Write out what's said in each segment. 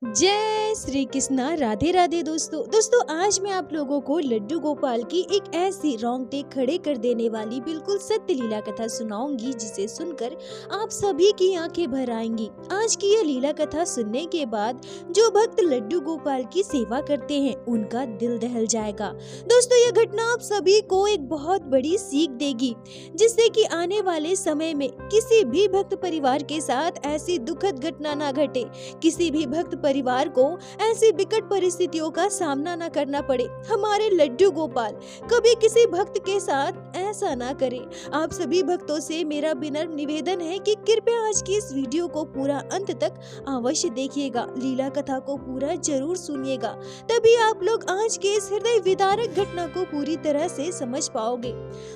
जय श्री कृष्णा। राधे राधे दोस्तों आज मैं आप लोगों को लड्डू गोपाल की एक ऐसी रोंगटे खड़े कर देने वाली बिल्कुल सत्य लीला कथा सुनाऊंगी जिसे सुनकर आप सभी की आंखें भर आएंगी। आज की यह लीला कथा सुनने के बाद जो भक्त लड्डू गोपाल की सेवा करते हैं उनका दिल दहल जाएगा। दोस्तों यह घटना आप सभी को एक बहुत बड़ी सीख देगी जिससे कि आने वाले समय में किसी भी भक्त परिवार के साथ ऐसी दुखद घटना ना घटे, किसी भी भक्त परिवार को ऐसी विकट परिस्थितियों का सामना न करना पड़े। हमारे लड्डू गोपाल कभी किसी भक्त के साथ ऐसा ना करे। आप सभी भक्तों से मेरा विनम्र निवेदन है कि कृपया आज की इस वीडियो को पूरा अंत तक अवश्य देखिएगा, लीला कथा को पूरा जरूर सुनिएगा, तभी आप लोग आज के इस हृदय विदारक घटना को पूरी तरह से समझ पाओगे।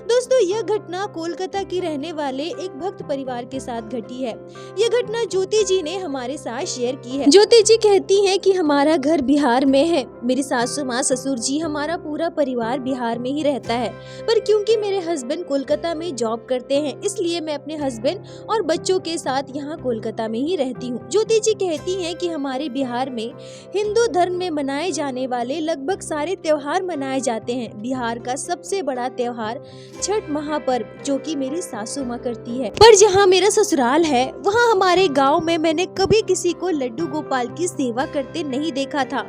दोस्तों यह घटना कोलकाता की रहने वाले एक भक्त परिवार के साथ घटी है। यह घटना ज्योति जी ने हमारे साथ शेयर की है। ज्योति जी कहती हैं कि हमारा घर बिहार में है, मेरी सासू माँ ससुर जी हमारा पूरा परिवार बिहार में ही रहता है, पर क्योंकि मेरे हस्बैंड कोलकाता में जॉब करते हैं इसलिए मैं अपने हस्बैंड और बच्चों के साथ यहाँ कोलकाता में ही रहती हूँ। ज्योति जी कहती हैं कि हमारे बिहार में हिंदू धर्म में मनाए जाने वाले लगभग सारे त्योहार मनाए जाते हैं। बिहार का सबसे बड़ा त्योहार छठ महापर्व जो कि मेरी सासू माँ करती है, पर जहाँ मेरा ससुराल है वहाँ हमारे गाँव में मैंने कभी किसी को लड्डू गोपाल की सेवा करते नहीं देखा था।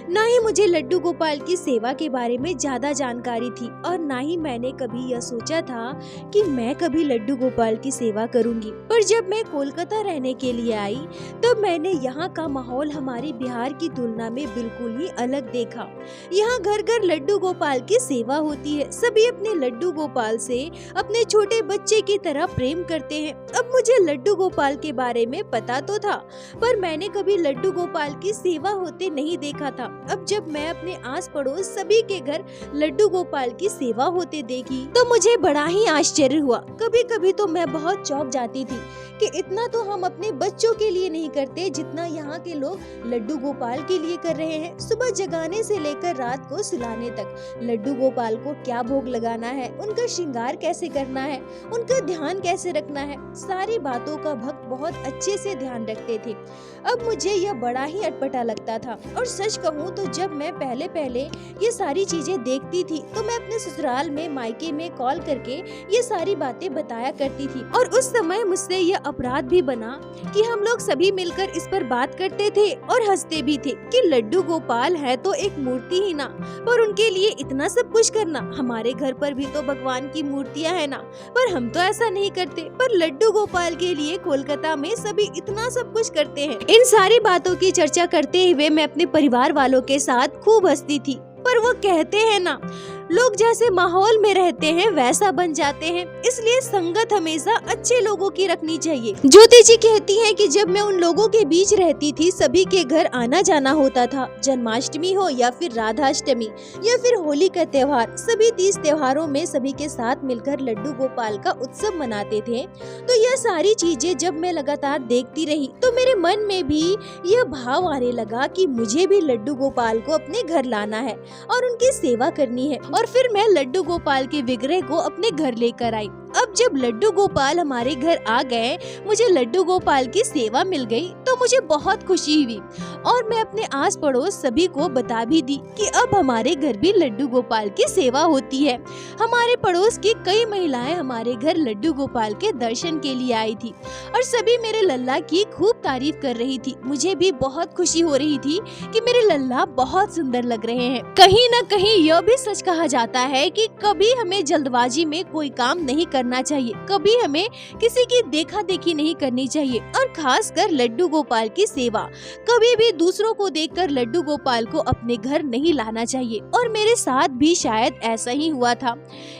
ना ही मुझे लड्डू गोपाल की सेवा के बारे में ज्यादा जानकारी थी और ना ही मैंने कभी यह सोचा था कि मैं कभी लड्डू गोपाल की सेवा करूंगी। पर जब मैं कोलकाता रहने के लिए आई तब मैंने यहाँ का माहौल हमारे बिहार की तुलना में बिल्कुल ही अलग देखा। यहाँ घर घर लड्डू गोपाल की सेवा होती है, सभी अपने लड्डू गोपाल से अपने छोटे बच्चे की तरह प्रेम करते हैं। अब मुझे लड्डू गोपाल के बारे में पता तो था पर मैंने कभी लड्डू गोपाल की सेवा होते नहीं देखा था। अब जब मैं अपने आस पड़ोस सभी के घर लड्डू गोपाल की सेवा होते देखी तो मुझे बड़ा ही आश्चर्य हुआ। कभी कभी तो मैं बहुत चौंक जाती थी कि इतना तो हम अपने बच्चों के लिए नहीं करते जितना यहाँ के लोग लड्डू गोपाल के लिए कर रहे हैं। सुबह जगाने से लेकर रात को सुलाने तक लड्डू गोपाल को क्या भोग लगाना है, उनका श्रृंगार कैसे करना है, उनका ध्यान कैसे रखना है, सारी बातों का भक्त बहुत अच्छे से ध्यान रखते थे। अब मुझे यह बड़ा ही अटपटा लगता था और सच कहूँ तो जब मैं पहले ये सारी चीजें देखती थी तो मैं अपने ससुराल में मायके में कॉल करके ये सारी बातें बताया करती थी और उस समय मुझसे यह अपराध भी बना कि हम लोग सभी मिलकर इस पर बात करते थे और हंसते भी थे कि लड्डू गोपाल है तो एक मूर्ति ही ना, पर उनके लिए इतना सब कुछ करना। हमारे घर पर भी तो भगवान की मूर्तियाँ है ना, पर हम तो ऐसा नहीं करते, पर लड्डू गोपाल के लिए कोलकाता में सभी इतना सब कुछ करते हैं। इन सारी बातों की चर्चा करते हुए मैं अपने परिवार वालों के साथ खूब हंसती थी, पर वो कहते हैं ना लोग जैसे माहौल में रहते हैं वैसा बन जाते हैं, इसलिए संगत हमेशा अच्छे लोगों की रखनी चाहिए। ज्योति जी कहती हैं कि जब मैं उन लोगों के बीच रहती थी सभी के घर आना जाना होता था, जन्माष्टमी हो या फिर राधाष्टमी या फिर होली का त्योहार, सभी 30 त्योहारों में सभी के साथ मिलकर लड्डू गोपाल का उत्सव मनाते थे। तो यह सारी चीजें जब मैं लगातार देखती रही तो मेरे मन में भी यह भाव आने लगा कि मुझे भी लड्डू गोपाल को अपने घर लाना है और उनकी सेवा करनी है। और फिर मैं लड्डू गोपाल के विग्रह को अपने घर लेकर आई। अब जब लड्डू गोपाल हमारे घर आ गए, मुझे लड्डू गोपाल की सेवा मिल गई तो मुझे बहुत खुशी हुई और मैं अपने आस पड़ोस सभी को बता भी दी कि अब हमारे घर भी लड्डू गोपाल की सेवा होती है। हमारे पड़ोस की कई महिलाएं हमारे घर लड्डू गोपाल के दर्शन के लिए आई थी और सभी मेरे लल्ला की खूब तारीफ कर रही थी। मुझे भी बहुत खुशी हो रही थी कि मेरे लल्ला बहुत सुंदर लग रहे हैं। कहीं न कहीं यह भी सच कहा जाता है कि कभी हमें जल्दबाजी में कोई काम नहीं करना चाहिए, कभी हमें किसी की देखा देखी नहीं करनी चाहिए और खासकर लड्डू गोपाल की सेवा। कभी भी दूसरों को देखकर लड्डू गोपाल को अपने घर नहीं लाना चाहिए और मेरे साथ भी शायद ऐसा ही हुआ था।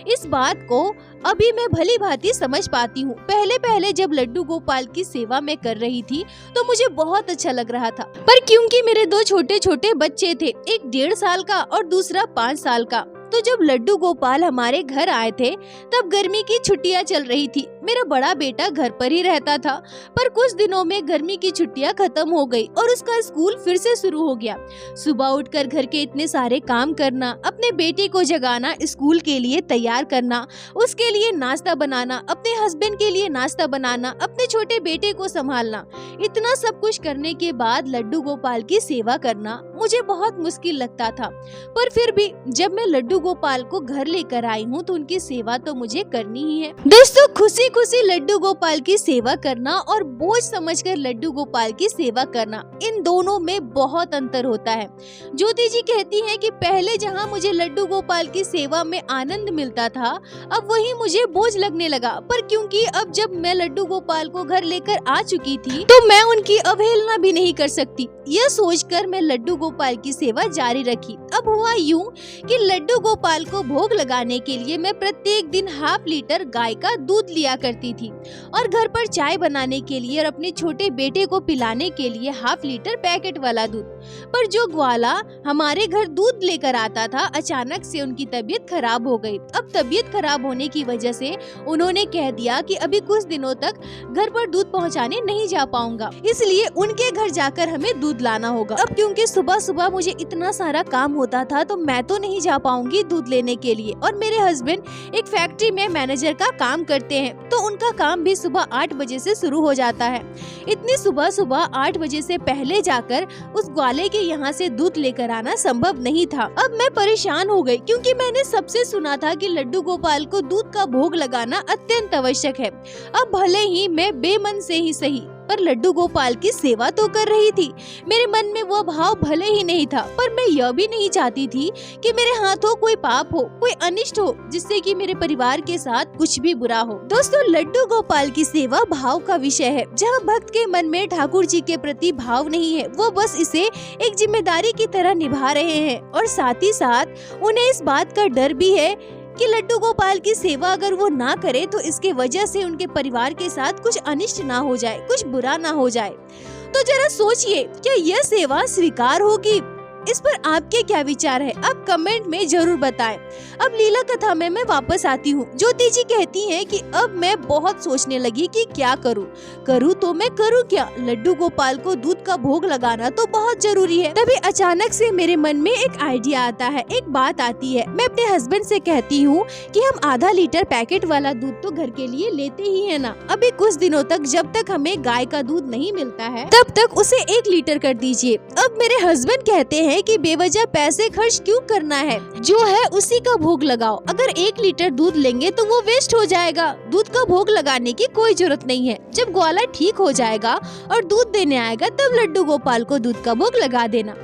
इस बात को अभी मैं भली भांति समझ पाती हूँ। पहले जब लड्डू गोपाल की सेवा मैं कर रही थी तो मुझे बहुत अच्छा लग रहा था, पर क्योंकि मेरे 2 छोटे छोटे बच्चे थे, एक 1.5 साल का और दूसरा 5 साल का, तो जब लड्डू गोपाल हमारे घर आए थे तब गर्मी की छुट्टियां चल रही थी मेरा बड़ा बेटा घर पर ही रहता था, पर कुछ दिनों में गर्मी की छुट्टियां खत्म हो गई और उसका स्कूल फिर से शुरू हो गया। सुबह उठकर घर के इतने सारे काम करना, अपने बेटे को जगाना, स्कूल के लिए तैयार करना, उसके लिए नाश्ता बनाना, अपने हस्बैंड के लिए नाश्ता बनाना, अपने छोटे बेटे को संभालना, इतना सब कुछ करने के बाद लड्डू गोपाल की सेवा करना मुझे बहुत मुश्किल लगता था। पर फिर भी जब मैं लड्डू गोपाल को घर लेकर आई हूँ तो उनकी सेवा तो मुझे करनी ही है। दोस्तों, खुशी खुशी लड्डू गोपाल की सेवा करना और बोझ समझकर लड्डू गोपाल की सेवा करना, इन दोनों में बहुत अंतर होता है। ज्योति जी कहती हैं कि पहले जहाँ मुझे लड्डू गोपाल की सेवा में आनंद मिलता था, अब वही मुझे बोझ लगने लगा। पर क्योंकि अब जब मैं लड्डू गोपाल को घर लेकर आ चुकी थी तो मैं उनकी अवहेलना भी नहीं कर सकती। यह सोचकर मैं लड्डू गोपाल की सेवा जारी रखी। अब हुआ यूं कि लड्डू गोपाल को भोग लगाने के लिए मैं प्रत्येक दिन ½ लीटर गाय का दूध लिया करती थी और घर पर चाय बनाने के लिए और अपने छोटे बेटे को पिलाने के लिए ½ लीटर पैकेट वाला दूध। पर जो ग्वाला हमारे घर दूध लेकर आता था, अचानक से उनकी तबीयत खराब हो गई। अब तबीयत खराब होने की वजह से उन्होंने कह दिया कि अभी कुछ दिनों तक घर पर दूध पहुंचाने नहीं जा पाऊंगा, इसलिए उनके घर जाकर हमें दूध लाना होगा। अब क्योंकि सुबह सुबह मुझे इतना सारा काम होता था तो मैं तो नहीं जा पाऊंगी दूध लेने के लिए, और मेरे हस्बैंड एक फैक्ट्री में मैनेजर का काम करते हैं तो उनका काम भी सुबह 8 बजे से शुरू हो जाता है। इतनी सुबह सुबह 8 बजे से पहले जाकर उस ग्वाले के यहाँ से दूध लेकर आना संभव नहीं था। अब मैं परेशान हो गई क्योंकि मैंने सबसे सुना था कि लड्डू गोपाल को दूध का भोग लगाना अत्यंत आवश्यक है। अब भले ही मैं बेमन से ही सही पर लड्डू गोपाल की सेवा तो कर रही थी। मेरे मन में वो भाव भले ही नहीं था, पर मैं यह भी नहीं चाहती थी कि मेरे हाथों कोई पाप हो, कोई अनिष्ट हो, जिससे कि मेरे परिवार के साथ कुछ भी बुरा हो। दोस्तों, लड्डू गोपाल की सेवा भाव का विषय है। जहाँ भक्त के मन में ठाकुर जी के प्रति भाव नहीं है, वो बस इसे एक जिम्मेदारी की तरह निभा रहे हैं और साथ ही साथ उन्हें इस बात का डर भी है कि लड्डू गोपाल की सेवा अगर वो ना करे तो इसके वजह से उनके परिवार के साथ कुछ अनिष्ट ना हो जाए, कुछ बुरा ना हो जाए। तो जरा सोचिए, क्या यह सेवा स्वीकार होगी? इस पर आपके क्या विचार है? आप कमेंट में जरूर बताएं। अब लीला कथा में मैं वापस आती हूँ। ज्योति जी कहती हैं कि अब मैं बहुत सोचने लगी कि क्या करूँ तो मैं करूँ क्या? लड्डू गोपाल को दूध का भोग लगाना तो बहुत जरूरी है। तभी अचानक से मेरे मन में एक आइडिया आता है, एक बात आती है। मैं अपने हस्बैंड से कहती हूँ कि हम ½ लीटर पैकेट वाला दूध तो घर के लिए लेते ही है ना, अभी कुछ दिनों तक जब तक हमें गाय का दूध नहीं मिलता है तब तक उसे 1 लीटर कर दीजिए। अब मेरे हस्बैंड कहते हैं कि बेवजह पैसे खर्च क्यों करना है, जो है उसी का भोग लगाओ। अगर 1 लीटर दूध लेंगे तो वो वेस्ट हो जाएगा, दूध का भोग लगाने की कोई जरूरत नहीं है। जब ग्वाला ठीक हो जाएगा और दूध देने आएगा तब लड्डू गोपाल को दूध का भोग लगा देना।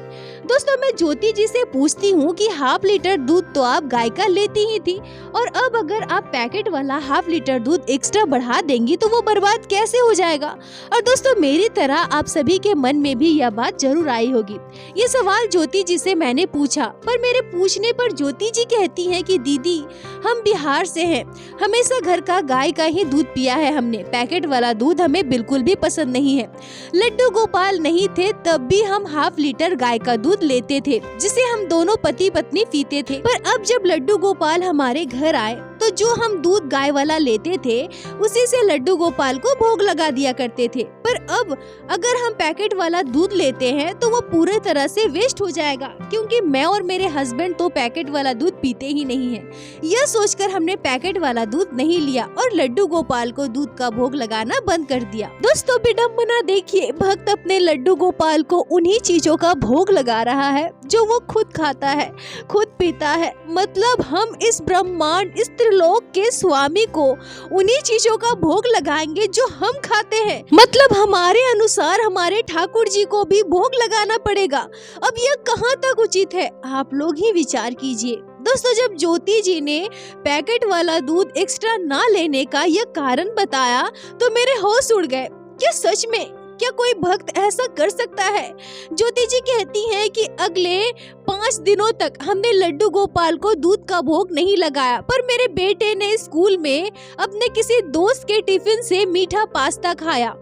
दोस्तों, मैं ज्योति जी से पूछती हूँ कि ½ लीटर दूध तो आप गाय का लेती ही थी और अब अगर आप पैकेट वाला ½ लीटर दूध एक्स्ट्रा बढ़ा देंगी तो वो बर्बाद कैसे हो जाएगा? और दोस्तों, मेरी तरह आप सभी के मन में भी यह बात जरूर आई होगी। ये सवाल ज्योति जी से मैंने पूछा, पर मेरे पूछने पर ज्योति जी कहती हैं कि दीदी, हम बिहार से हैं, हमेशा घर का गाय का ही दूध पिया है हमने, पैकेट वाला दूध हमें बिल्कुल भी पसंद नहीं है। लड्डू गोपाल नहीं थे तब भी हम ½ लीटर गाय का दूध लेते थे, जिसे हम दोनों पति पत्नी पीते थे। पर अब जब लड्डू गोपाल हमारे घर आए तो जो हम दूध गाय वाला लेते थे उसी से लड्डू गोपाल को भोग लगा दिया करते थे। पर अब अगर हम पैकेट वाला दूध लेते हैं तो वो पूरे तरह से वेस्ट हो जाएगा, क्योंकि मैं और मेरे हस्बैंड तो पैकेट वाला दूध पीते ही नहीं है। यह सोचकर हमने पैकेट वाला दूध नहीं लिया और लड्डू गोपाल को दूध का भोग लगाना बंद कर दिया। दोस्तों, विडम्बना देखिए, भक्त अपने लड्डू गोपाल को उन्हीं चीजों का भोग लगा रहा है जो वो खुद खाता है, खुद पीता है। मतलब हम इस ब्रह्मांड, इस त्रिलोक के स्वामी को उन्हीं चीजों का भोग लगाएंगे जो हम खाते हैं। मतलब हमारे अनुसार हमारे ठाकुर जी को भी भोग लगाना पड़ेगा। अब यह कहाँ तक उचित है? आप लोग ही विचार कीजिए। दोस्तों, जब ज्योति जी ने पैकेट वाला दूध एक्स्ट्रा ना लेने का यह कारण बताया तो मेरे होश उड़ गए। क्या सच में क्या कोई भक्त ऐसा कर सकता है? ज्योति जी कहती हैं कि अगले 5 दिनों तक हमने लड्डू गोपाल को दूध का भोग नहीं लगाया, पर मेरे बेटे ने स्कूल में अपने किसी दोस्त के टिफिन से मीठा पास्ता खाया।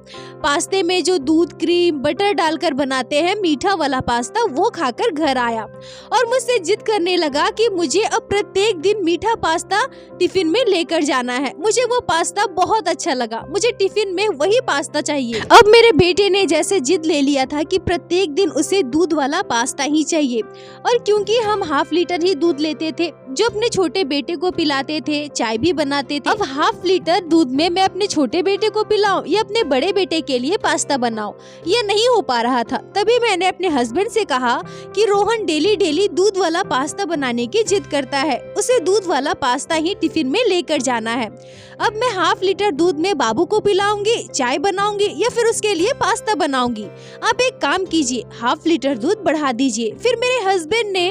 पास्ते में जो दूध, क्रीम, बटर डालकर बनाते हैं मीठा वाला पास्ता, वो खाकर घर आया और मुझसे जिद करने लगा कि मुझे अब प्रत्येक दिन मीठा पास्ता टिफिन में लेकर जाना है। मुझे वो पास्ता बहुत अच्छा लगा, मुझे टिफिन में वही पास्ता चाहिए। अब मेरे बेटे ने जैसे जिद ले लिया था कि प्रत्येक दिन उसे दूध वाला पास्ता ही चाहिए, और क्योंकि हम ½ लीटर ही दूध लेते थे जो अपने छोटे बेटे को पिलाते थे, चाय भी बनाते थे, अब ½ लीटर दूध में मैं अपने छोटे बेटे को पिलाऊं या अपने बड़े बेटे के लिए पास्ता बनाऊं, यह नहीं हो पा रहा था। तभी मैंने अपने हस्बैंड से कहा कि रोहन डेली दूध वाला पास्ता बनाने की जिद करता है, उसे दूध वाला पास्ता ही टिफिन में लेकर जाना है। अब मैं ½ लीटर दूध में बाबू को पिलाऊंगी, चाय बनाऊंगी या फिर उसके लिए पास्ता बनाऊंगी। आप एक काम कीजिए, ½ लीटर दूध बढ़ा दीजिए। फिर मेरे हस्बैंड ने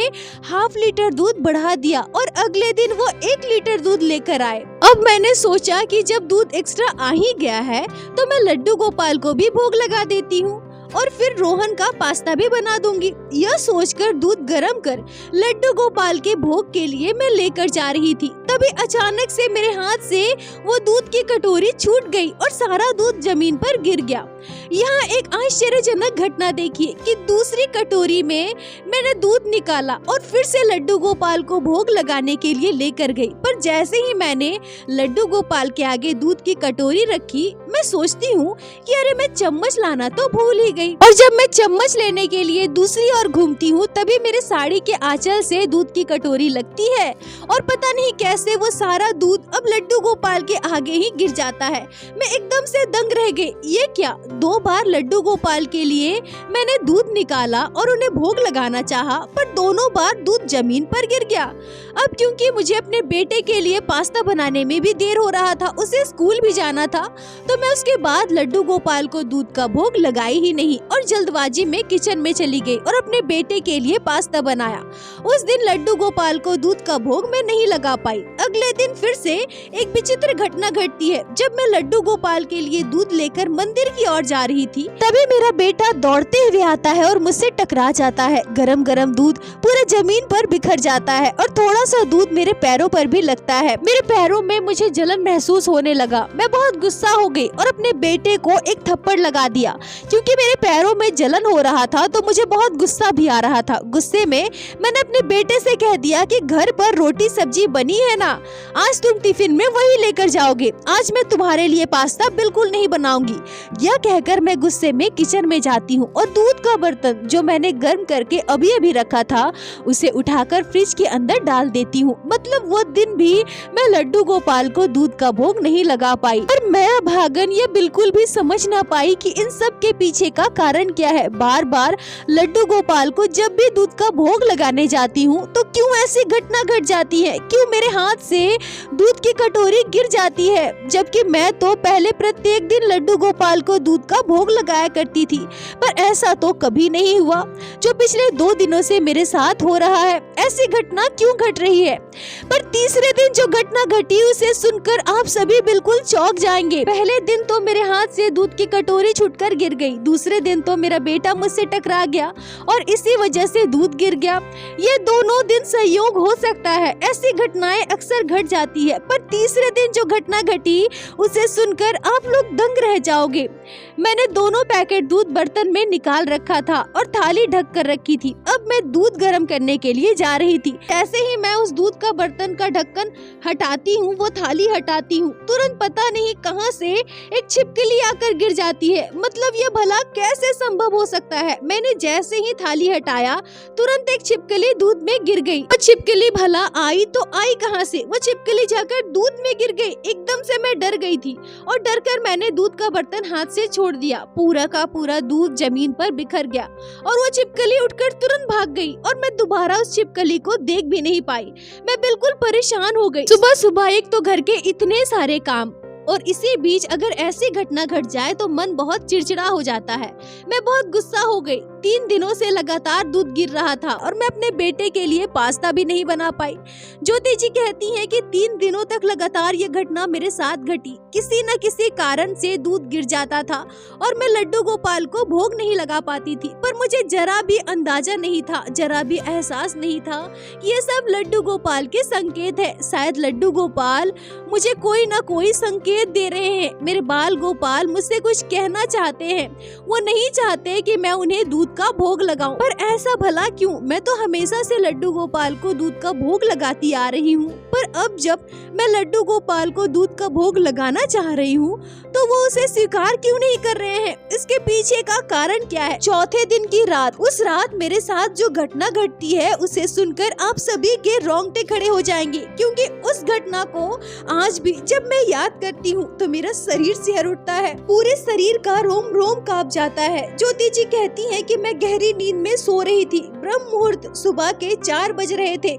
½ लीटर दूध बढ़ा दिया और अगले दिन वो 1 लीटर दूध लेकर आए। अब मैंने सोचा कि जब दूध एक्स्ट्रा आ ही गया है तो मैं लड्डू गोपाल को भी भोग लगा देती हूँ और फिर रोहन का पास्ता भी बना दूंगी। यह सोचकर दूध गरम कर लड्डू गोपाल के भोग के लिए मैं लेकर जा रही थी, तभी अचानक से मेरे हाथ से वो दूध की कटोरी छूट गई और सारा दूध जमीन पर गिर गया। यहाँ एक आश्चर्यजनक घटना देखिए कि दूसरी कटोरी में मैंने दूध निकाला और फिर से लड्डू गोपाल को भोग लगाने के लिए लेकर गई, पर जैसे ही मैंने लड्डू गोपाल के आगे दूध की कटोरी रखी, मैं सोचती हूँ कि अरे मैं चम्मच लाना तो भूल ही गई, और जब मैं चम्मच लेने के लिए दूसरी ओर घूमती हूँ तभी मेरे साड़ी के आंचल से दूध की कटोरी लगती है और पता नहीं कैसे वो सारा दूध अब लड्डू गोपाल के आगे ही गिर जाता है। मैं एकदम से दंग रह गई, ये क्या? 2 बार लड्डू गोपाल के लिए मैंने दूध निकाला और उन्हें भोग लगाना चाहा, पर दोनों बार दूध जमीन पर गिर गया। अब क्योंकि मुझे अपने बेटे के लिए पास्ता बनाने में भी देर हो रहा था, उसे स्कूल भी जाना था, तो मैं उसके बाद लड्डू गोपाल को दूध का भोग लगाई ही नहीं और जल्दबाजी में किचन में चली गई और अपने बेटे के लिए पास्ता बनाया। उस दिन लड्डू गोपाल को दूध का भोग मैं नहीं लगा पाई। अगले दिन फिर से एक विचित्र घटना घटती है। जब मैं लड्डू गोपाल के लिए दूध लेकर मंदिर की ओर जा रही थी, तभी मेरा बेटा दौड़ते हुए आता है और मुझसे टकरा जाता है। गरम गरम दूध पूरे जमीन पर बिखर जाता है और थोड़ा सा दूध मेरे पैरों पर भी लगता है। मेरे पैरों में मुझे जलन महसूस होने लगा। मैं बहुत गुस्सा हो गई और अपने बेटे को एक थप्पड़ लगा दिया। क्योंकि मेरे पैरों में जलन हो रहा था तो मुझे बहुत गुस्सा भी आ रहा था। गुस्से में मैंने अपने बेटे से कह दिया कि घर पर रोटी सब्जी बनी है ना, आज तुम टिफिन में वही लेकर जाओगे, आज मैं तुम्हारे लिए पास्ता बिल्कुल नहीं बनाऊंगी। यह कहकर मैं गुस्से में किचन में जाती हूँ और दूध का बर्तन जो मैंने गर्म करके अभी रखा था उसे उठाकर फ्रिज के अंदर डाल देती हूँ। मतलब वो दिन भी मैं लड्डू गोपाल को दूध का भोग नहीं लगा पाई। और मैं अभागन ये बिल्कुल भी समझ ना पाई कि इन सब के पीछे का कारण क्या है। बार बार लड्डू गोपाल को जब भी दूध का भोग लगाने जाती हूँ तो क्यों ऐसी घटना घट जाती है, क्यों मेरे हाथ से दूध की कटोरी गिर जाती है, जबकि मैं तो पहले प्रत्येक दिन लड्डू गोपाल को दूध का भोग लगाया करती थी। पर ऐसा तो कभी नहीं हुआ जो पिछले 2 दिनों से मेरे साथ हो रहा है। ऐसी घटना क्यों घट रही है? पर तीसरे दिन जो घटना घटी उसे सुनकर आप सभी बिल्कुल चौंक जाएंगे। पहले दिन तो मेरे हाथ से दूध की कटोरी छूटकर गिर गई, दूसरे दिन तो मेरा बेटा मुझसे टकरा गया और इसी वजह से दूध गिर गया। ये दोनों दिन संयोग हो सकता है, ऐसी घटनाएं अक्सर घट जाती है। पर तीसरे दिन जो घटना घटी उसे सुनकर आप लोग दंग रह जाओगे। मैंने दोनों पैकेट दूध बर्तन में निकाल रखा था और थाली ढक कर रखी थी। अब मैं दूध गर्म करने के लिए जा रही थी। ऐसे ही मैं उस दूध का बर्तन का ढक्कन हटाती हूँ, वो थाली हटाती हूँ, तुरंत पता नहीं कहां से एक छिपकली आकर गिर जाती है। मतलब ये भला कैसे संभव हो सकता है? मैंने जैसे ही थाली हटाया तुरंत एक छिपकली दूध में गिर गई। वो छिपकली भला आई तो आई कहां से? वो छिपकली जाकर दूध में गिर गई। एकदम से मैं डर गई थी और डर कर मैंने दूध का बर्तन हाथ से छोड़ दिया। पूरा का पूरा दूध जमीन पर बिखर गया और वो छिपकली उठकर तुरंत भाग गई और मैं दोबारा उस छिपकली को देख भी नहीं पाई। मैं बिल्कुल परेशान हो गई। सुबह सुबह एक तो घर के इतने सारे काम और इसी बीच अगर ऐसी घटना घट जाए तो मन बहुत चिड़चिड़ा हो जाता है। मैं बहुत गुस्सा हो गई। 3 दिनों से लगातार दूध गिर रहा था और मैं अपने बेटे के लिए पास्ता भी नहीं बना पाई। ज्योति जी कहती हैं कि 3 दिनों तक लगातार ये घटना मेरे साथ घटी। किसी न किसी कारण से दूध गिर जाता था और मैं लड्डू गोपाल को भोग नहीं लगा पाती थी, पर मुझे जरा भी अंदाजा नहीं था, जरा भी एहसास नहीं था कि ये सब लड्डू गोपाल के संकेत है। शायद लड्डू गोपाल मुझे कोई ना कोई संकेत दे रहे हैं। मेरे बाल गोपाल मुझसे कुछ कहना चाहते हैं। वो नहीं चाहते कि मैं उन्हें दूध का भोग लगाऊं, पर ऐसा भला क्यों? मैं तो हमेशा से लड्डू गोपाल को दूध का भोग लगाती आ रही हूँ, पर अब जब मैं लड्डू गोपाल को दूध का भोग लगाना चाह रही हूँ तो वो उसे स्वीकार क्यों नहीं कर रहे हैं? इसके पीछे का कारण क्या है? चौथे दिन की रात, उस रात मेरे साथ जो घटना घटती है उसे सुनकर आप सभी के रोंगटे खड़े हो जाएंगे, क्योंकि उस घटना को आज भी जब मैं याद करती हूँ तो मेरा शरीर सिहर उठता है, पूरे शरीर का रोम रोम कांप जाता है। ज्योति जी कहती हैं कि मैं गहरी नींद में सो रही थी। ब्रह्म मुहूर्त सुबह के 4 बज रहे थे।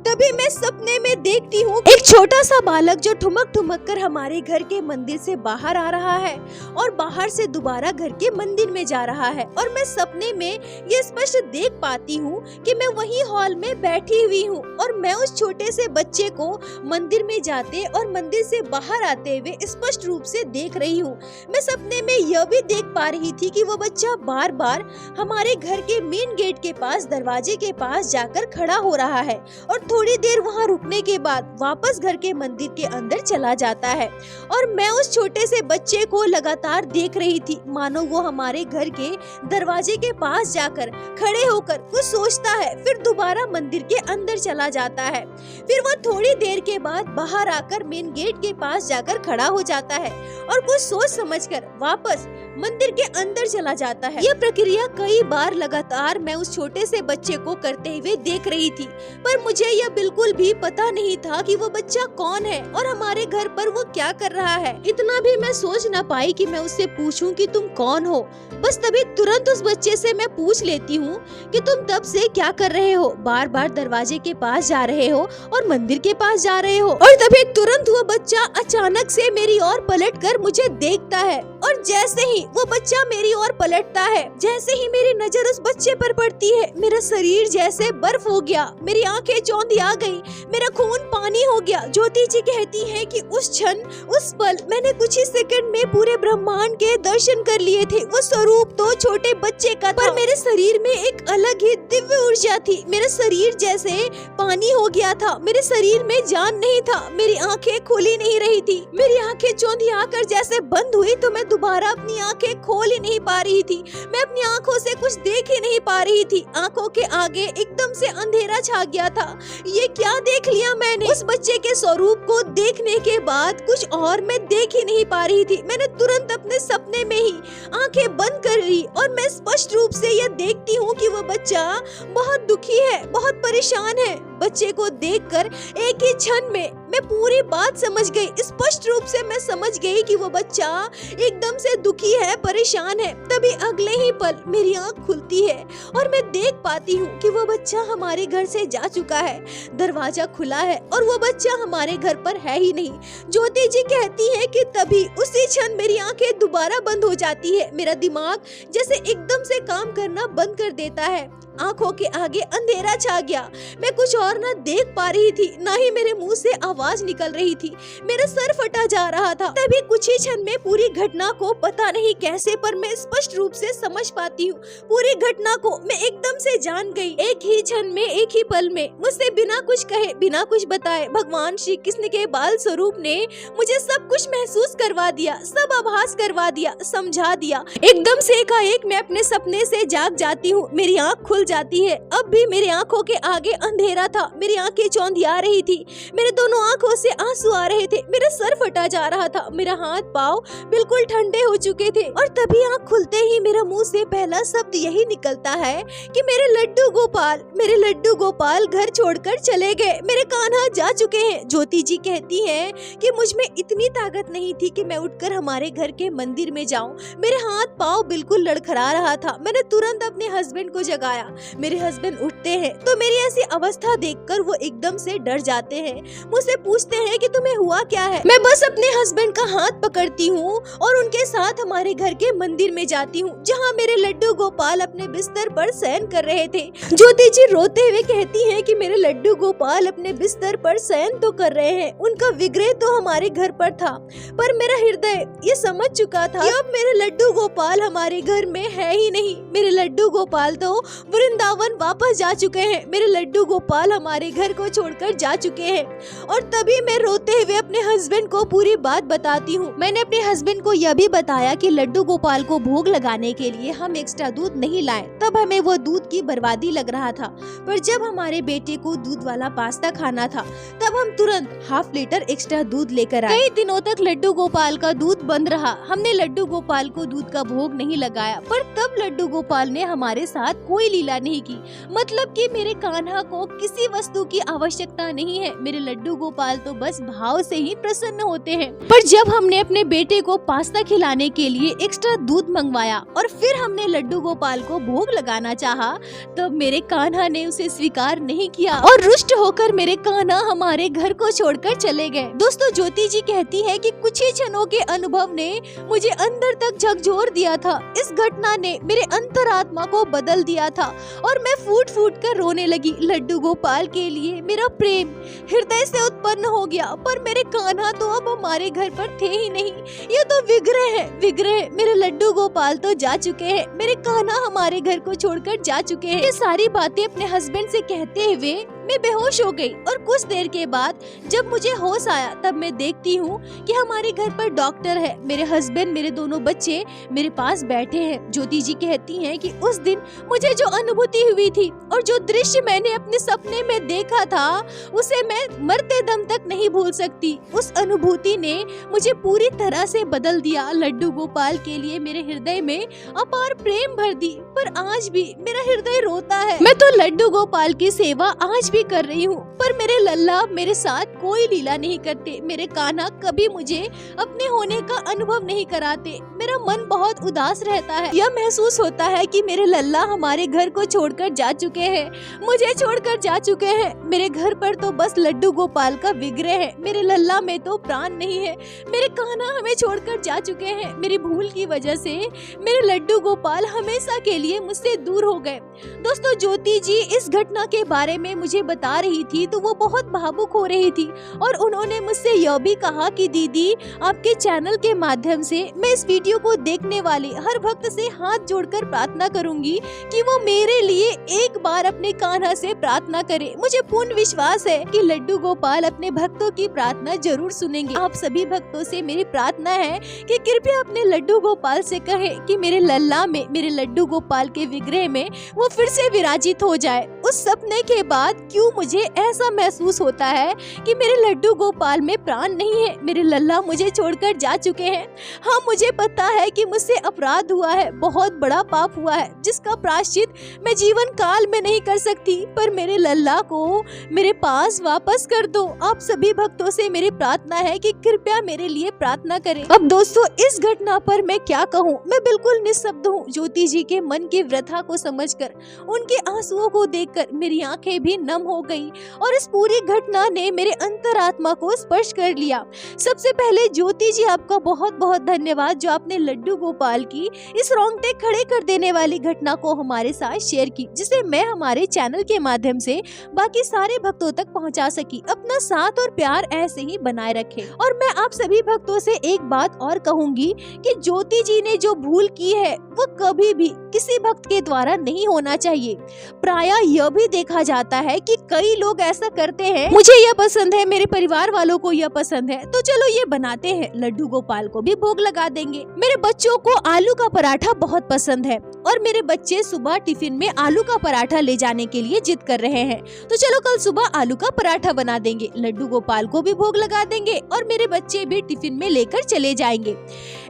तभी मैं सपने में देखती हूँ एक छोटा सा बालक जो ठुमक ठुमक कर हमारे घर के मंदिर से बाहर आ रहा है और बाहर से दोबारा घर के मंदिर में जा रहा है। और मैं सपने में ये स्पष्ट देख पाती हूँ कि मैं वही हॉल में बैठी हुई हूँ और मैं उस छोटे से बच्चे को मंदिर में जाते और मंदिर से बाहर आते हुए स्पष्ट रूप से देख रही हूँ। मैं सपने में यह भी देख पा रही थी कि वो बच्चा बार बार हमारे घर के मेन गेट के पास, दरवाजे के पास जाकर खड़ा हो रहा है और थोड़ी देर वहाँ रुकने के बाद वापस घर के मंदिर के अंदर चला जाता है। और मैं उस छोटे से बच्चे को लगातार देख रही थी, मानो वो हमारे घर के दरवाजे के पास जाकर खड़े होकर कुछ सोचता है, फिर दोबारा मंदिर के अंदर चला जाता है। फिर वो थोड़ी देर के बाद बाहर आकर मेन गेट के पास जाकर खड़ा हो जाता है और कुछ सोच समझकर वापस मंदिर के अंदर चला जाता है। यह प्रक्रिया कई बार लगातार मैं उस छोटे से बच्चे को करते हुए देख रही थी, पर मुझे यह बिल्कुल भी पता नहीं था कि वो बच्चा कौन है और हमारे घर पर वो क्या कर रहा है। इतना भी मैं सोच न पाई कि मैं उससे पूछूं कि तुम कौन हो। बस तभी तुरंत उस बच्चे से मैं पूछ लेती हूँ कि तुम तब से क्या कर रहे हो? बार बार दरवाजे के पास जा रहे हो और मंदिर के पास जा रहे हो। और तभी तुरंत वो बच्चा अचानक से मेरी ओर पलट कर मुझे देखता है और जैसे ही वो बच्चा मेरी ओर पलटता है, जैसे ही मेरी नजर उस बच्चे पर पड़ती है, मेरा शरीर जैसे बर्फ हो गया, मेरी आंखें चौंधी आ गई, मेरा खून पानी हो गया। ज्योति जी कहती है कि उस क्षण, उस पल मैंने कुछ ही सेकंड में पूरे ब्रह्मांड के दर्शन कर लिए थे। वो स्वरूप तो छोटे बच्चे का था, पर मेरे शरीर में एक अलग ही दिव्य ऊर्जा थी। मेरा शरीर जैसे पानी हो गया था, मेरे शरीर में जान नहीं था, मेरी आंखें खुली नहीं रही थी, मेरी आंखें चौंधी आकर जैसे बंद हुई तो मैं दोबारा अपनी आंखें खोल ही नहीं पा रही थी। मैं अपनी आंखों से कुछ देख ही नहीं पा रही थी। आंखों के आगे एकदम से अंधेरा छा गया था। ये क्या देख लिया मैंने? उस बच्चे के स्वरूप को देखने के बाद कुछ और मैं देख ही नहीं पा रही थी। मैंने तुरंत अपने सपने में ही आंखें बंद कर ली और मैं स्पष्ट रूप से यह देखती हूँ कि वो बच्चा बहुत दुखी है, बहुत परेशान है। बच्चे को देखकर एक ही क्षण में मैं पूरी बात समझ गई। स्पष्ट रूप से मैं समझ गई कि वो बच्चा एकदम से दुखी है, परेशान है। तभी अगले ही पल मेरी आंख खुलती है और मैं देख पाती हूँ कि वो बच्चा हमारे घर से जा चुका है। दरवाजा खुला है और वो बच्चा हमारे घर पर है ही नहीं। ज्योति जी कहती है कि तभी उसी क्षण मेरी आंखें दोबारा बंद हो जाती है। मेरा दिमाग जैसे एकदम से काम करना बंद कर देता है। आंखों के आगे अंधेरा छा गया। मैं कुछ और न देख पा रही थी, ना ही मेरे मुंह से आवाज निकल रही थी। मेरा सर फटा जा रहा था। तभी कुछ ही क्षण में पूरी घटना को पता नहीं कैसे, पर मैं स्पष्ट रूप से समझ पाती हूँ। पूरी घटना को मैं एकदम से जान गई। एक ही क्षण में, एक ही पल में, मुझसे बिना कुछ कहे, बिना कुछ बताए भगवान श्री कृष्ण के बाल स्वरूप ने मुझे सब कुछ महसूस करवा दिया, सब आभास करवा दिया, समझा दिया। एकदम से एकाएक मैं अपने सपने से जाग जाती हूँ। मेरी आँख खुल जाती है। अब भी मेरी आंखों के आगे अंधेरा था। मेरी आंखें चौंधिया रही थी। मेरे दोनों आंखों से आंसू आ रहे थे। मेरा सर फटा जा रहा था। मेरा हाथ पाँव बिल्कुल ठंडे हो चुके थे। और तभी आंख खुलते ही मेरा मुंह से पहला शब्द यही निकलता है कि मेरे लड्डू गोपाल घर छोड़कर चले गए, मेरे कान्हा जा चुके हैं। ज्योति जी कहती हैं कि मुझ में इतनी ताकत नहीं थी कि मैं उठकर हमारे घर के मंदिर में जाऊं। मेरे हाथ पाँव बिल्कुल लड़खड़ा रहा था। मैंने तुरंत अपने हस्बैंड को जगाया। मेरे हस्बैंड उठते हैं तो मेरी ऐसी अवस्था देखकर वो एकदम से डर जाते हैं। मुझसे पूछते हैं कि तुम्हें हुआ क्या है। मैं बस अपने हस्बैंड का हाथ पकड़ती हूँ और उनके साथ हमारे घर के मंदिर में जाती हूँ, जहाँ मेरे लड्डू गोपाल अपने बिस्तर पर शयन कर रहे थे। ज्योति जी रोते हुए कहती हैं कि मेरे लड्डू गोपाल अपने बिस्तर पर शयन तो कर रहे हैं, उनका विग्रह तो हमारे घर पर था, पर मेरा हृदय ये समझ चुका था कि अब मेरे लड्डू गोपाल हमारे घर में है ही नहीं। मेरे लड्डू गोपाल तो वृंदावन वापस जा चुके हैं। मेरे लड्डू गोपाल हमारे घर को छोड़कर जा चुके हैं। और तभी मैं रोते हुए अपने हस्बैंड को पूरी बात बताती हूँ। मैंने अपने हस्बैंड को यह भी बताया कि लड्डू गोपाल को भोग लगाने के लिए हम एक्स्ट्रा दूध नहीं लाए। तब हमें वो दूध की बर्बादी लग रहा था, पर जब हमारे बेटे को दूध वाला पास्ता खाना था तब हम तुरंत ½ लीटर एक्स्ट्रा दूध लेकर आए। कई दिनों तक लड्डू गोपाल का दूध बंद रहा। हमने लड्डू गोपाल को दूध का भोग नहीं लगाया, पर तब लड्डू गोपाल ने हमारे साथ कोई लीला नहीं की। मतलब कि मेरे कान्हा को किसी वस्तु की आवश्यकता नहीं है। मेरे लड्डू गोपाल तो बस भाव से ही प्रसन्न होते हैं। पर जब हमने अपने बेटे को पास्ता खिलाने के लिए एक्स्ट्रा दूध मंगवाया और फिर हमने लड्डू गोपाल को भोग लगाना चाहा, तब मेरे कान्हा ने उसे स्वीकार नहीं किया और रुष्ट होकर मेरे कान्हा हमारे घर को छोड़कर चले गए। दोस्तों, ज्योति जी कहती है कि कुछ ही क्षणों के अनुभव ने मुझे अंदर तक झकझोर दिया था। इस घटना ने मेरे अंतरात्मा को बदल दिया था और मैं फूट फूट कर रोने लगी। लड्डू गोपाल के लिए मेरा प्रेम हृदय से उत्पन्न हो गया, पर मेरे कान्हा तो अब हमारे घर पर थे ही नहीं। ये तो विग्रह है, विग्रह। मेरे लड्डू गोपाल तो जा चुके हैं, मेरे कान्हा हमारे घर को छोड़कर जा चुके हैं। ये सारी बातें अपने हस्बैंड से कहते हुए मैं बेहोश हो गई और कुछ देर के बाद जब मुझे होश आया तब मैं देखती हूँ कि हमारे घर पर डॉक्टर है। मेरे हस्बैंड, मेरे दोनों बच्चे मेरे पास बैठे हैं। ज्योति जी कहती हैं कि उस दिन मुझे जो अनुभूति हुई थी और जो दृश्य मैंने अपने सपने में देखा था, उसे मैं मरते दम तक नहीं भूल सकती। उस अनुभूति ने मुझे पूरी तरह से बदल दिया। लड्डू गोपाल के लिए मेरे हृदय में अपार प्रेम भर दी, पर आज भी मेरा हृदय रोता है। मैं तो लड्डू गोपाल की सेवा आज भी कर रही हूँ, पर मेरे लल्ला मेरे साथ कोई लीला नहीं करते। मेरे कान्हा कभी मुझे अपने होने का अनुभव नहीं कराते। मेरा मन बहुत उदास रहता है। यह महसूस होता है कि मेरे लल्ला हमारे घर को छोड़कर जा चुके हैं, मुझे छोड़कर जा चुके हैं। मेरे घर पर तो बस लड्डू गोपाल का विग्रह है, मेरे लल्ला में तो प्राण नहीं है। मेरे कान्हा हमें छोड़कर जा चुके हैं। मेरी भूल की वजह से मेरे लड्डू गोपाल हमेशा के लिए मुझसे दूर हो गए। दोस्तों, ज्योति जी इस घटना के बारे में मुझे बता रही थी तो वो बहुत भावुक हो रही थी और उन्होंने मुझसे यह भी कहा कि दीदी, आपके चैनल के माध्यम से मैं इस वीडियो को देखने वाले हर भक्त से हाथ जोड़कर प्रार्थना करूंगी कि वो मेरे लिए एक बार अपने कान्हा से प्रार्थना करे। मुझे पूर्ण विश्वास है कि लड्डू गोपाल अपने भक्तों की प्रार्थना जरूर सुनेंगे। आप सभी भक्तों से मेरी प्रार्थना है कि कृपया अपने लड्डू गोपाल से कहे कि मेरे लल्ला में, मेरे लड्डू गोपाल के विग्रह में वो फिर से विराजित हो जाए। उस सपने के बाद क्यों मुझे ऐसा महसूस होता है कि मेरे लड्डू गोपाल में प्राण नहीं है, मेरे लल्ला मुझे छोड़कर जा चुके हैं। हाँ, मुझे पता है कि मुझसे अपराध हुआ है, बहुत बड़ा पाप हुआ है, जिसका प्रायश्चित मैं जीवन काल में नहीं कर सकती, पर मेरे लल्ला को मेरे पास वापस कर दो। आप सभी भक्तों से मेरी प्रार्थना है कि कृपया मेरे लिए प्रार्थना करें। अब दोस्तों, इस घटना पर मैं क्या कहूँ, मैं बिल्कुल निःशब्द हूँ। ज्योति जी के मन की व्यथा को समझकर, उनके आंसुओं को देखकर मेरी आंखें भी नम हो गई और इस पूरी घटना ने मेरे अंतरात्मा को स्पर्श कर लिया। सबसे पहले ज्योति जी, आपका बहुत बहुत धन्यवाद जो आपने लड्डू गोपाल की इस रोंगटे खड़े कर देने वाली घटना को हमारे साथ शेयर की, जिसे मैं हमारे चैनल के माध्यम से बाकी सारे भक्तों तक पहुंचा सकी। अपना साथ और प्यार ऐसे ही बनाए रखें। और मैं आप सभी भक्तों से एक बात और कहूंगी कि ज्योति जी ने जो भूल की है वो कभी भी किसी भक्त के द्वारा नहीं होना चाहिए। प्रायः यह भी देखा जाता है कि कई लोग ऐसा करते हैं, मुझे यह पसंद है, मेरे परिवार वालों को यह पसंद है, तो चलो ये बनाते हैं, लड्डू गोपाल को भी भोग लगा देंगे। मेरे बच्चों को आलू का पराठा बहुत पसंद है और मेरे बच्चे सुबह टिफिन में आलू का पराठा ले जाने के लिए जिद कर रहे हैं, तो चलो कल सुबह आलू का पराठा बना देंगे, लड्डू गोपाल को भी भोग लगा देंगे और मेरे बच्चे भी टिफिन में लेकर चले जाएंगे।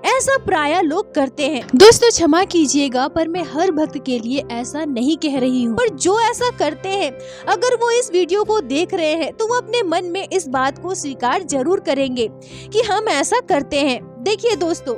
ऐसा प्रायः लोग करते हैं। दोस्तों क्षमा कीजिएगा, पर मैं हर भक्त के लिए ऐसा नहीं कह रही हूँ, पर जो ऐसा करते हैं अगर वो इस वीडियो को देख रहे हैं तो वो अपने मन में इस बात को स्वीकार जरूर करेंगे कि हम ऐसा करते हैं। देखिए दोस्तों,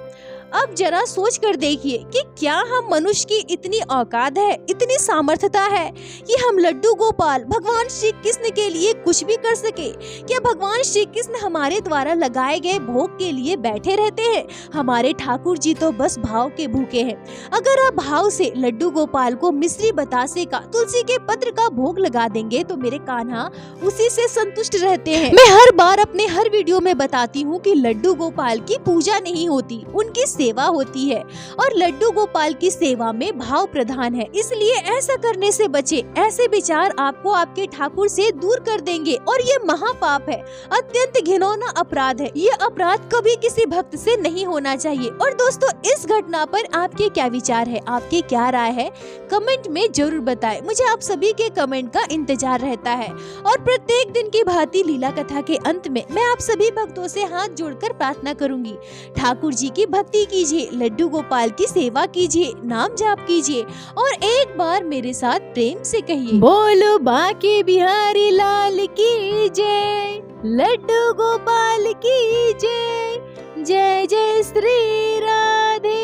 अब जरा सोच कर देखिए कि क्या हम मनुष्य की इतनी औकात है, इतनी सामर्थ्यता है कि हम लड्डू गोपाल भगवान श्री कृष्ण के लिए कुछ भी कर सके? क्या भगवान श्री कृष्ण हमारे द्वारा लगाए गए भोग के लिए बैठे रहते हैं? हमारे ठाकुर जी तो बस भाव के भूखे हैं। अगर आप भाव से लड्डू गोपाल को मिश्री बतासे का, तुलसी के पत्र का भोग लगा देंगे तो मेरे कान्हा उसी से संतुष्ट रहते हैं। मैं हर बार अपने हर वीडियो में बताती हूँ कि लड्डू गोपाल की पूजा नहीं होती, उनकी सेवा होती है और लड्डू गोपाल की सेवा में भाव प्रधान है। इसलिए ऐसा करने से बचे। ऐसे विचार आपको आपके ठाकुर से दूर कर देंगे और ये महापाप है, अत्यंत घिनौना अपराध है। ये अपराध कभी किसी भक्त से नहीं होना चाहिए। और दोस्तों, इस घटना पर आपके क्या विचार है, आपकी क्या राय है, कमेंट में जरूर बताएं। मुझे आप सभी के कमेंट का इंतजार रहता है। और प्रत्येक दिन की भांति लीला कथा के अंत में मैं आप सभी भक्तों से हाथ जोड़कर प्रार्थना करूंगी, ठाकुर जी की भक्ति कीजिए, लड्डू गोपाल की सेवा कीजिए, नाम जाप कीजिए और एक बार मेरे साथ प्रेम से कहिए, बोलो बांके बिहारी लाल की जय, लड्डू गोपाल की जय, जय जय श्री राधे।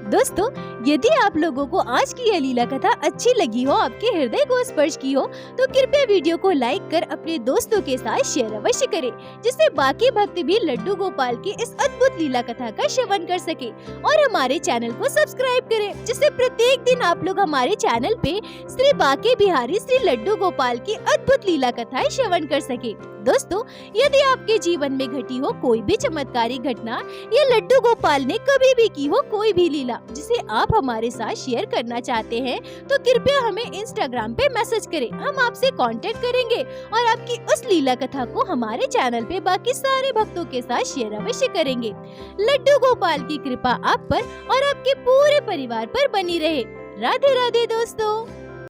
दोस्तों, यदि आप लोगों को आज की यह लीला कथा अच्छी लगी हो, आपके हृदय को स्पर्श की हो, तो कृपया वीडियो को लाइक कर अपने दोस्तों के साथ शेयर अवश्य करें, जिससे बाकी भक्त भी लड्डू गोपाल की इस अद्भुत लीला कथा का श्रवण कर सके। और हमारे चैनल को सब्सक्राइब करें, जिससे प्रत्येक दिन आप लोग हमारे चैनल पे श्री बांके बिहारी श्री लड्डू गोपाल की अद्भुत लीला कथाएं श्रवण कर सके। दोस्तों, यदि आपके जीवन में घटी हो कोई भी चमत्कारी घटना या लड्डू गोपाल ने कभी भी की हो कोई भी लीला जिसे आप हमारे साथ शेयर करना चाहते हैं, तो कृपया हमें इंस्टाग्राम पे मैसेज करें। हम आपसे कांटेक्ट करेंगे और आपकी उस लीला कथा को हमारे चैनल पे बाकी सारे भक्तों के साथ शेयर अवश्य करेंगे। लड्डू गोपाल की कृपा आप पर और आपके पूरे परिवार पर बनी रहे। राधे राधे दोस्तों।